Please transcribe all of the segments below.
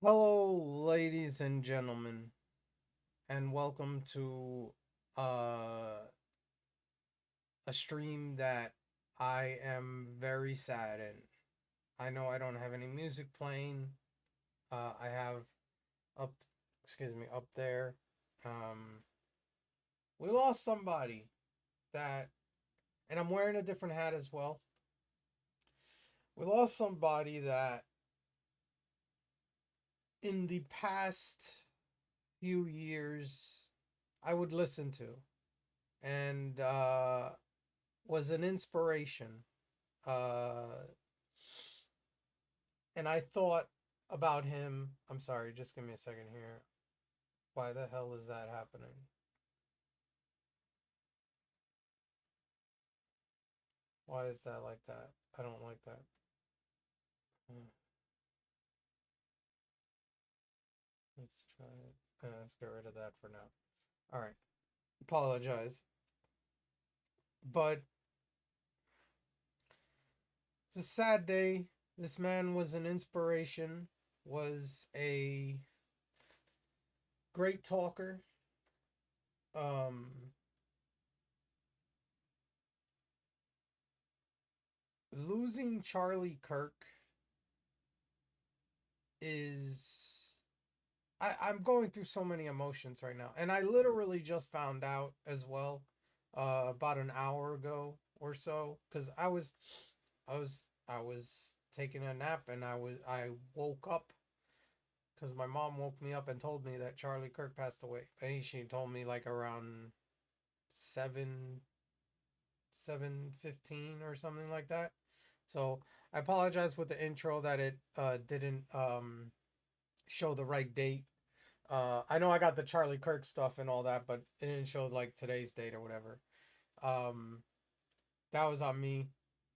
Hello, ladies and gentlemen, and welcome to uh, a stream that I am very sad in. I know I don't have any music playing. I have up, excuse me, up there. Um, we lost somebody that, and I'm wearing a different hat as well. We lost somebody that in the past few years I would listen to, and was an inspiration. Uh, and I thought about him. I'm sorry, just give me a second here. Why the hell is that happening? Why is that like that? I don't like that. Hmm. Let's try it. Let's get rid of that for now. All right. Apologize. But it's a sad day. This man was an inspiration, was a great talker. Um, Losing Charlie Kirk is I'm going through so many emotions right now. And I literally just found out as well about an hour ago or so cuz I was taking a nap and I woke up cuz my mom woke me up and told me that Charlie Kirk passed away. And she told me like around 7 7:15 or something like that. So, I apologize with the intro that it didn't show the right date. I know I got the Charlie Kirk stuff and all that, but it didn't show like today's date or whatever. Um, that was on me.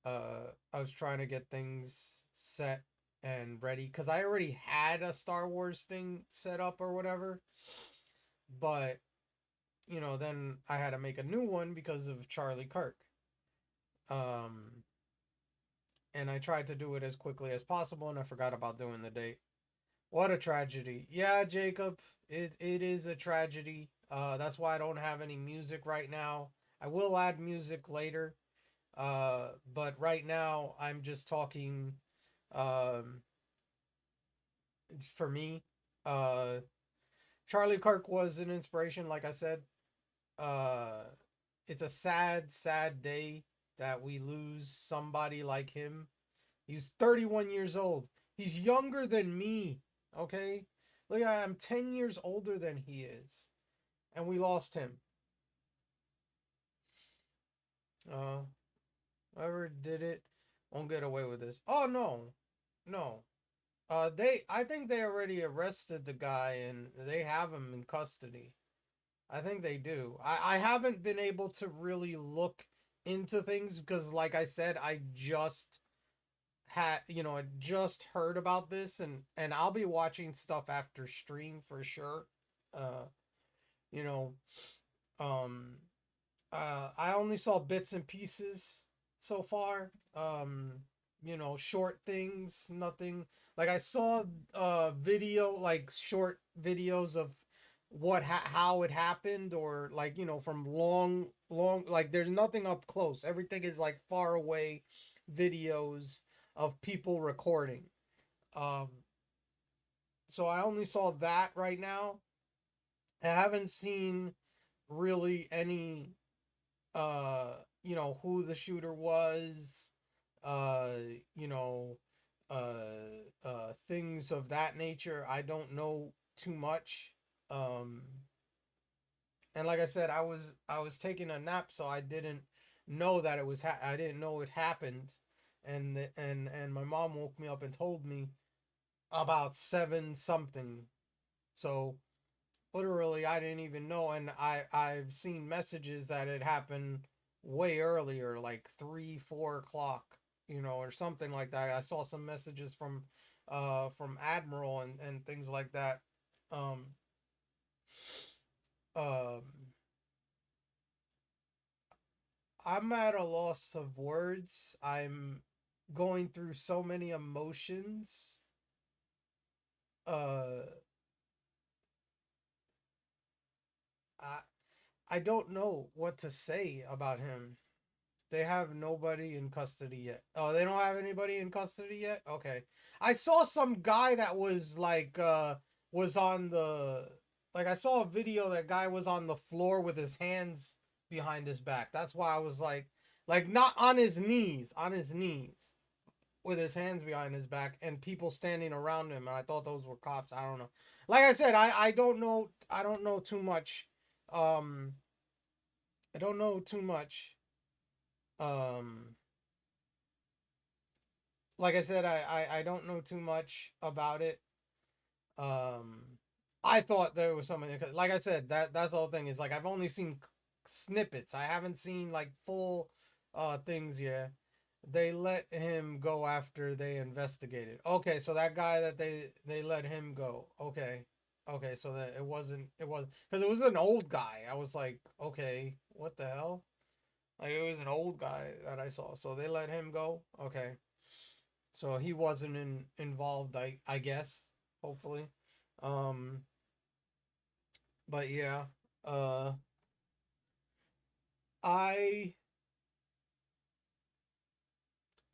I was trying to get things set and ready because I already had a Star Wars thing set up or whatever. But then I had to make a new one because of Charlie Kirk. Um, and I tried to do it as quickly as possible, and I forgot about doing the date. What a tragedy. Yeah, Jacob, it is a tragedy. That's why I don't have any music right now. I will add music later. But right now I'm just talking um for me. Uh Charlie Kirk was an inspiration, like I said. Uh it's a sad, sad day that we lose somebody like him. He's 31 years old. He's younger than me. Okay? Look, I'm 10 years older than he is. And we lost him. Uh, Whoever did it won't get away with this. Oh, no. No. I think they already arrested the guy and they have him in custody. I think they do. I haven't been able to really look into things because, like I said, I just heard about this and I'll be watching stuff after stream for sure. Uh, you know, um, I only saw bits and pieces so far. Short things, nothing. Like I saw video, like short videos of how it happened, or like from long. Like there's nothing up close. Everything is like far away videos of people recording. Um, so I only saw that right now. I haven't seen really any who the shooter was, uh, you know, things of that nature. I don't know too much. Um, and like I said, I was taking a nap, so I didn't know that I didn't know it happened, and my mom woke me up and told me about seven something. So literally I didn't even know, and I've seen messages that it happened way earlier, like 3 4 o'clock, or something like that. I saw some messages from Admiral and things like that. um um I'm at a loss of words. I'm going through so many emotions. uh I I don't know what to say about him. They have nobody in custody yet. Oh, they don't have anybody in custody yet? Okay. I saw some guy that was on the like I saw a video that guy was on the floor with his hands behind his back. That's why I was like not on his knees, on his knees with his hands behind his back and people standing around him and I thought those were cops. I don't know. Like I said, I don't know too much. Um I don't know too much. Um like I said, I don't know too much about it. Um, I thought there was something like I said that's the whole thing is like I've only seen snippets. I haven't seen like full things yet. They let him go after they investigated. Okay, so that guy that they let him go. Okay. Okay, so that it was because it was an old guy. I was like, okay, what the hell? Like it was an old guy that I saw. So they let him go. Okay. So he wasn't involved, I guess, hopefully. Um but yeah, uh I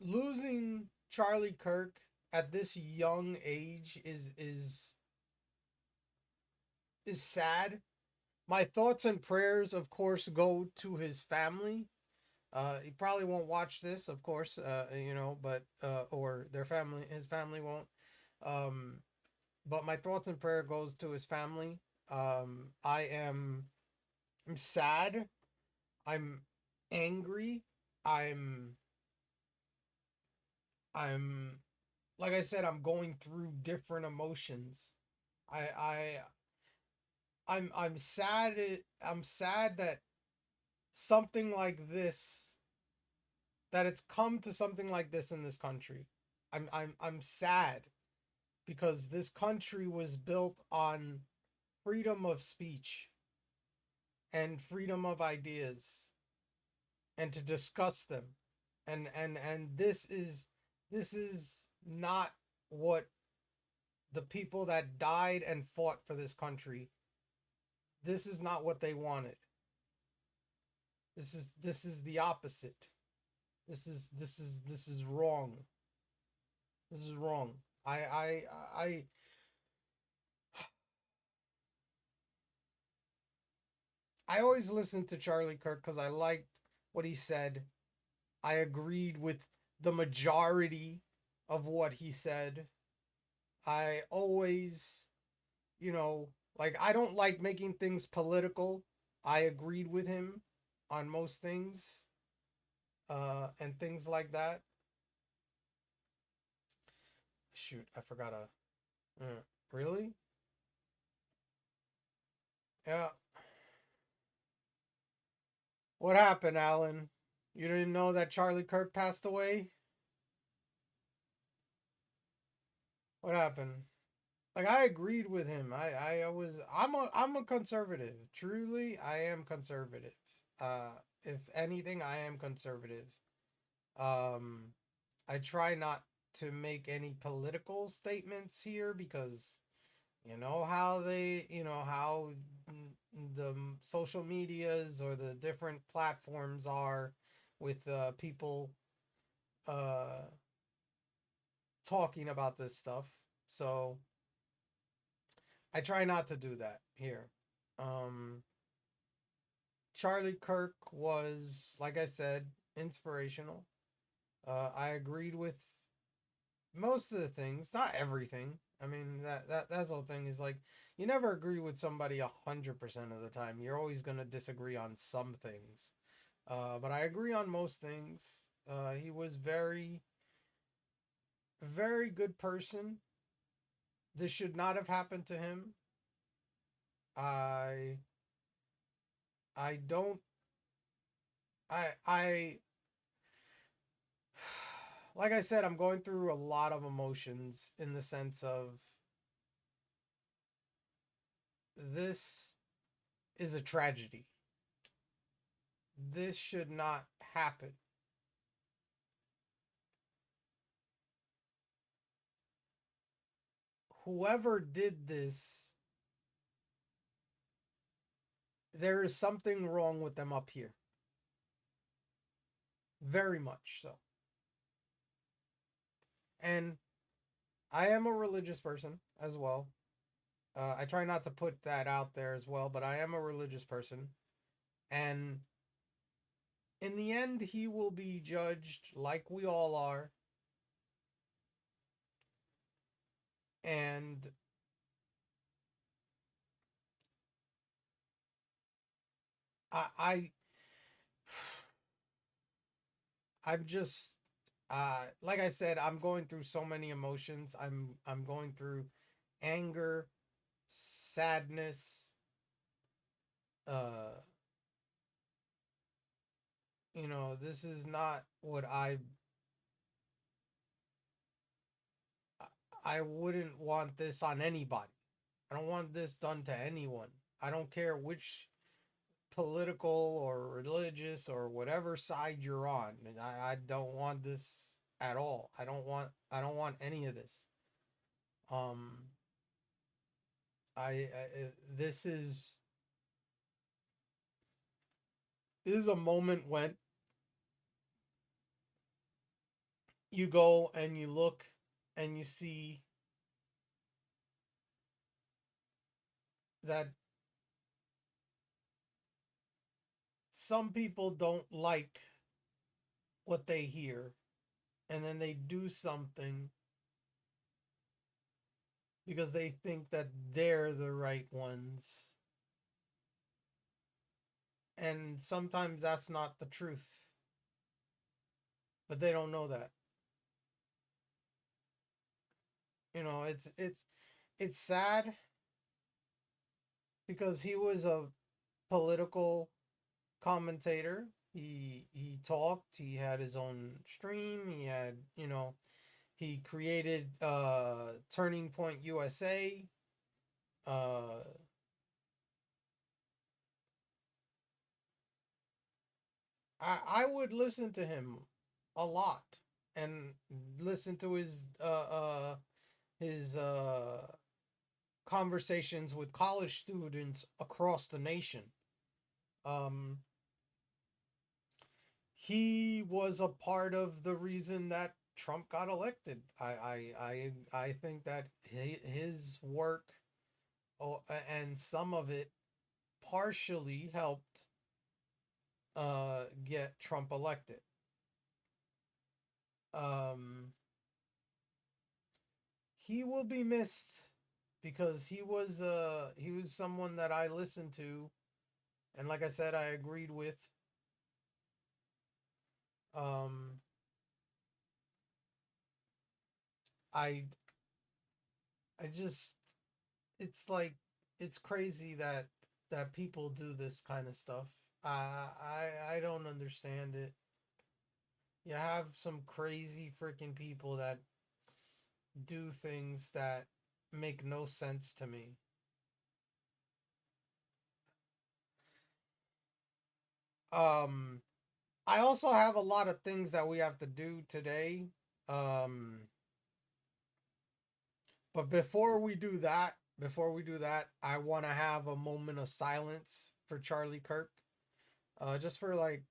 losing Charlie Kirk at this young age is sad. My thoughts and prayers of course go to his family. He probably won't watch this, of course, but or their family his family won't. Um but my thoughts and prayer goes to his family. I'm sad. I'm angry. I'm I'm like I said, I'm going through different emotions. I I I'm sad. I'm sad that something like this that it's come to something like this in this country. I'm sad because this country was built on freedom of speech and freedom of ideas and to discuss them. And this is not what the people that died and fought for this country, this is not what they wanted. This is the opposite. This is wrong. This is wrong. I I always listened to Charlie Kirk because I liked what he said. I agreed with the majority of what he said. I always, like I don't like making things political. I agreed with him on most things, and things like that. Shoot, I forgot really? Yeah. What happened, Alan? You didn't know that Charlie Kirk passed away? What happened? Like I agreed with him. I'm a conservative. Truly, I am conservative. Uh, if anything, I am conservative. Um, I try not to make any political statements here because you know how the social medias or the different platforms are with people uh talking about this stuff. So I try not to do that here. Um Charlie Kirk was, like I said, inspirational. I agreed with most of the things, not everything. I mean that's the whole thing is like you never agree with somebody 100% of the time. You're always gonna disagree on some things. But I agree on most things. He was very good person. This should not have happened to him. I I don't I like I said, I'm going through a lot of emotions in the sense of this is a tragedy. This should not happen. whoever did this, there is something wrong with them up here. Very much so. And I am a religious person as well. I try not to put that out there as well, but I am a religious person. And in the end, he will be judged like we all are. And I I'm just like I said, I'm going through so many emotions. I'm going through anger, sadness, uh this is not what I wouldn't want this on anybody. I don't want this done to anyone. I don't care which political or religious or whatever side you're on. I don't want this at all. I don't want any of this. Um this is a moment when you go and you look and you see that some people don't like what they hear, and then they do something because they think that they're the right ones. And sometimes that's not the truth, but they don't know that. It's sad because he was a political commentator. He talked, he had his own stream, he created Turning Point USA. Uh I would listen to him a lot and listen to his conversations with college students across the nation. Um he was a part of the reason that Trump got elected. I think that his work, and some of it partially helped get Trump elected. Um he will be missed because he was someone that I listened to, and like I said, I agreed with. Um I I just it's like it's crazy that people do this kind of stuff. I don't understand it. You have some crazy freaking people that do things that make no sense to me. Um I also have a lot of things that we have to do today. Um but before we do that, I want to have a moment of silence for Charlie Kirk. Just for like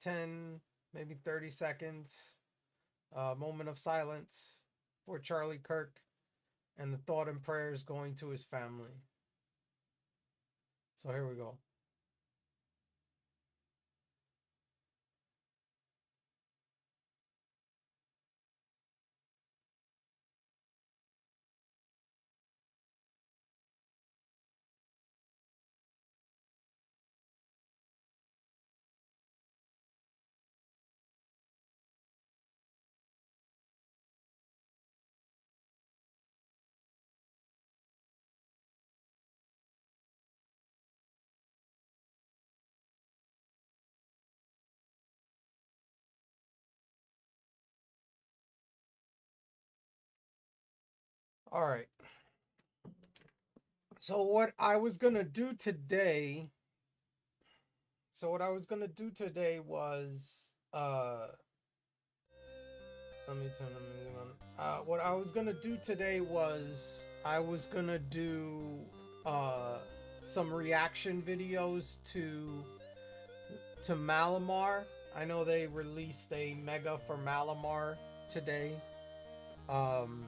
10, maybe 30 seconds. Moment of silence for Charlie Kirk, and the thought and prayers going to his family. So here we go. All right. So what I was gonna do today was let me turn them on. What I was gonna do today was I was gonna do uh, some reaction videos to Malamar. I know they released a mega for Malamar today. Um,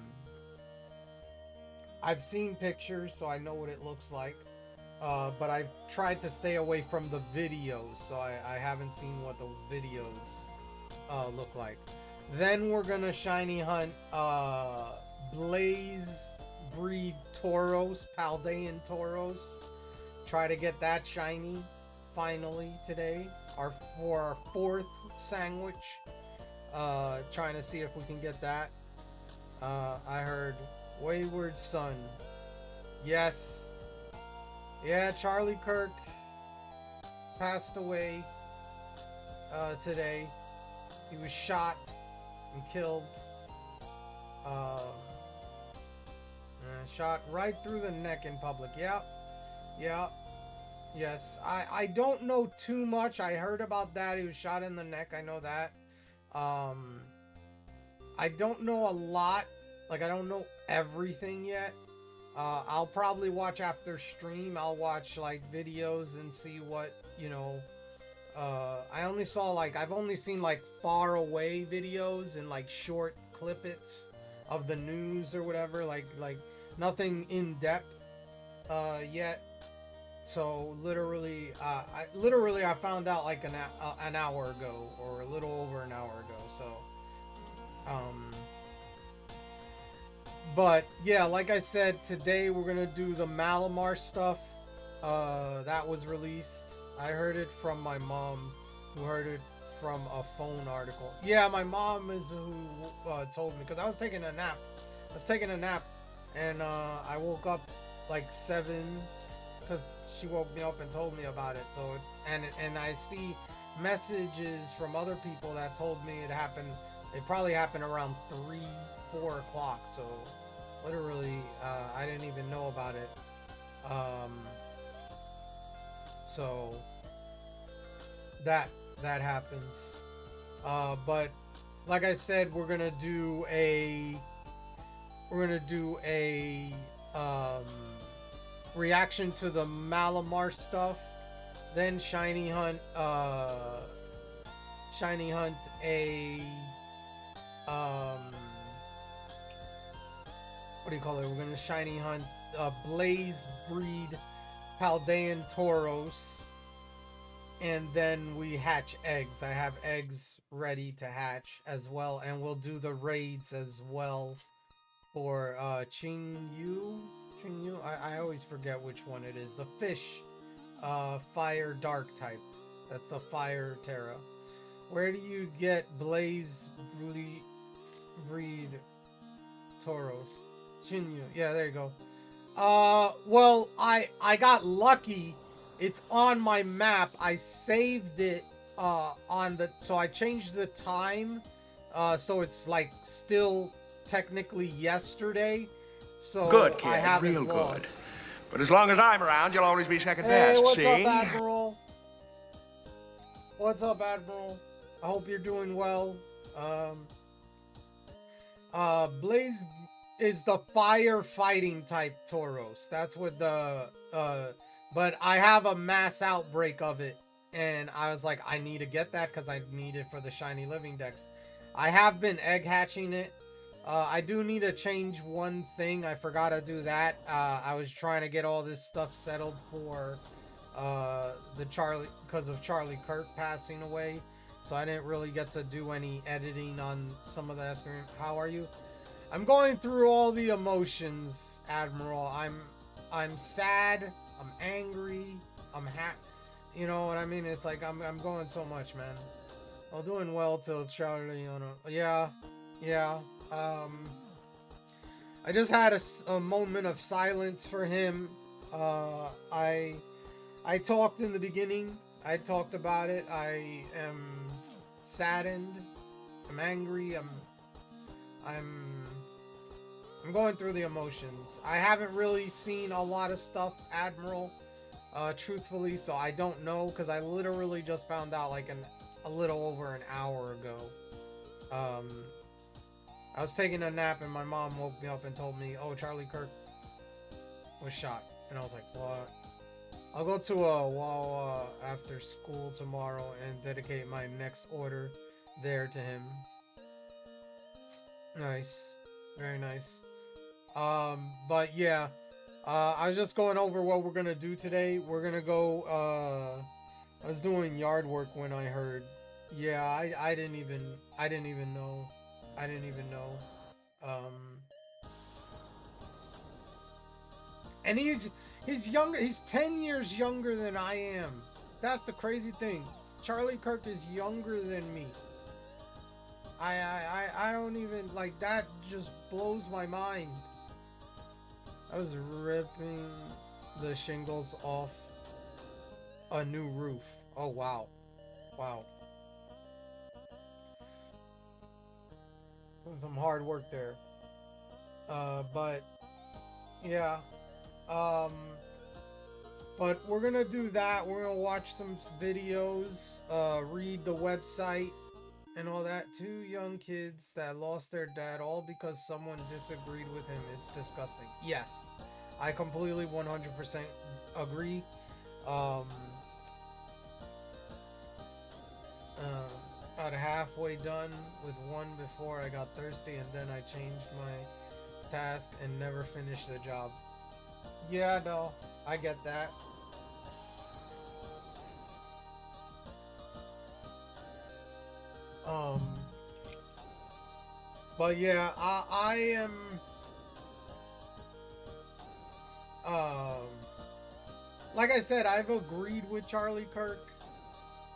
I've seen pictures, so I know what it looks like. But I've tried to stay away from the videos, so I haven't seen what the videos look like. Then we're gonna shiny hunt Blaze breed Tauros, Paldean Tauros. Try to get that shiny finally today. For our fourth sandwich. Trying to see if we can get that. I heard Wayward Son. Yes. Yeah, Charlie Kirk passed away today. He was shot and killed. Shot right through the neck in public. Yeah. Yeah. Yes. I don't know too much. I heard about that. He was shot in the neck. I know that. I don't know a lot. Like, I don't know everything yet. I'll probably watch after stream. I'll watch, like, videos and see what, you know. I only saw, like, I've only seen, like, far away videos and, like, short clippets of the news or whatever. Like nothing in depth, yet. So, literally, I found out, like, an hour ago, or a little over an hour ago, so, but, yeah, like I said, today we're gonna do the Malamar stuff, that was released. I heard it from my mom, who heard it from a phone article. Yeah, my mom is who, told me, because I was taking a nap, and, I woke up, like, 7, because she woke me up and told me about it. So, and I see messages from other people that told me it happened. It probably happened around 3, 4 o'clock. So, literally, I didn't even know about it. So that happens. But like I said, we're gonna do a reaction to the Malamar stuff, then shiny hunt a what do you call it? We're gonna shiny hunt Blaze breed Paldean Tauros, and then we hatch eggs. I have eggs ready to hatch as well, and we'll do the raids as well for Qingyu. I always forget which one it is. The fish, fire dark type. That's the fire Terra. Where do you get Blaze breed Tauros? Qingyu. Yeah, there you go. Well, I got lucky. It's on my map. I saved it so I changed the time, so it's like still technically yesterday. So good, kid. I haven't Real lost. good. But as long as I'm around, you'll always be second Hey, best. what's see? up, Admiral? What's up, Admiral? I hope you're doing well. Blaze is the fire fighting type Tauros. That's what the but I have a mass outbreak of it, and I was like, I need to get that because I need it for the shiny living decks. I have been egg hatching it. I do need to change one thing. I forgot to do that. I was trying to get all this stuff settled for because of Charlie Kirk passing away. So I didn't really get to do any editing on some of the screen. How are you? I'm going through all the emotions, Admiral. I'm sad. I'm angry. I'm happy. You know what I mean? It's like I'm going so much, man. Well, doing well till Charlie. Yeah. I just had a moment of silence for him. I talked in the beginning. I talked about it. I am saddened. I'm angry. I'm going through the emotions. I haven't really seen a lot of stuff, Admiral, truthfully, so I don't know, because I literally just found out like a little over an hour ago. I was taking a nap and my mom woke me up and told me, oh, Charlie Kirk was shot. And I was like, what? I'll go to a Wawa after school tomorrow and dedicate my next order there to him. Nice. Very nice. But yeah. I was just going over what we're gonna do today. We're gonna go, I was doing yard work when I heard. Yeah, I didn't even know. I didn't even know. Um, and he's younger. He's 10 years younger than I am. That's the crazy thing. Charlie Kirk is younger than me. I don't even like that. Just blows my mind. I was ripping the shingles off a new roof. Oh wow, wow. Some hard work there. But yeah. Um, but we're gonna do that. We're gonna watch some videos, read the website, and all that. Two young kids that lost their dad all because someone disagreed with him. It's disgusting. Yes, I completely 100% agree. Um, about halfway done with one before I got thirsty, and then I changed my task and never finished the job. Yeah, no, I get that. Um, but yeah, I am. Um, like I said, I've agreed with Charlie Kirk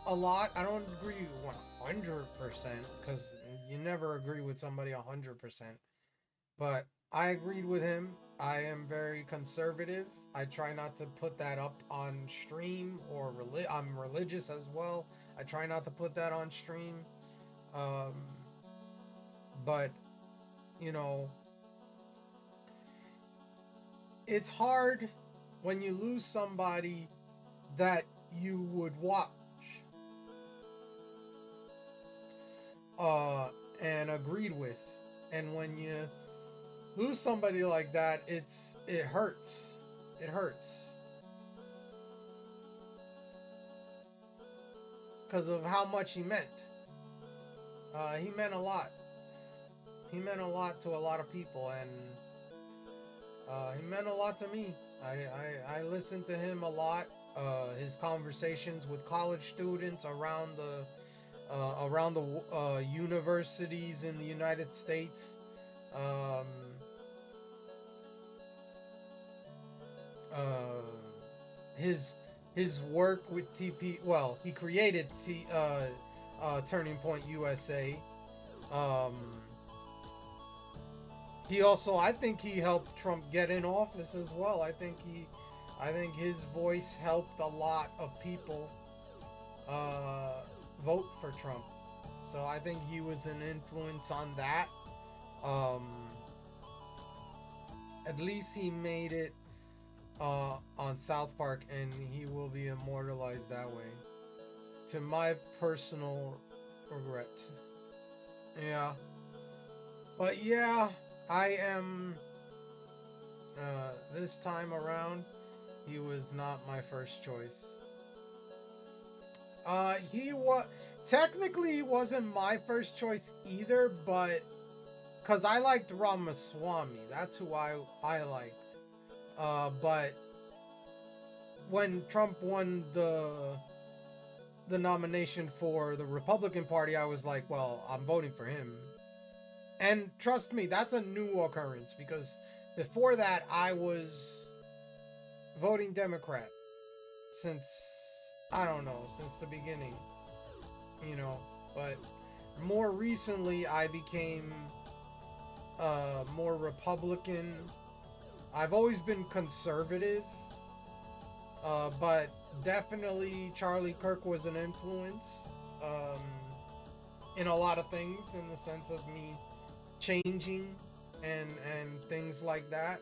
a lot. I don't agree 100% because you never agree with somebody 100%. But I agreed with him. I am very conservative. I try not to put that up on stream or I'm religious as well. I try not to put that on stream. Um, but you know, it's hard when you lose somebody that you would watch uh and agreed with, and when you lose somebody like that, it hurts. It hurts because of how much he meant. He meant a lot. He meant a lot to a lot of people, and he meant a lot to me. I listened to him a lot. His conversations with college students around the universities in the United States. Um, uh, his his work with TP. Well, he created Turning Point USA. Um, he also, I think, he helped Trump get in office as well. I think his voice helped a lot of people vote for Trump. So I think he was an influence on that. Um, at least he made it on South Park, and he will be immortalized that way. To my personal regret. Yeah. But yeah, I am. This time around, he was not my first choice. He was. Technically, he wasn't my first choice either, but. Because I liked Ramaswamy. That's who I liked. But when Trump won the nomination for the Republican Party, I was like, well, I'm voting for him. And trust me, that's a new occurrence because before that, I was voting Democrat since, I don't know, since the beginning, you know. But more recently, I became more Republican. I've always been conservative, but definitely Charlie Kirk was an influence in a lot of things, in the sense of me changing and things like that.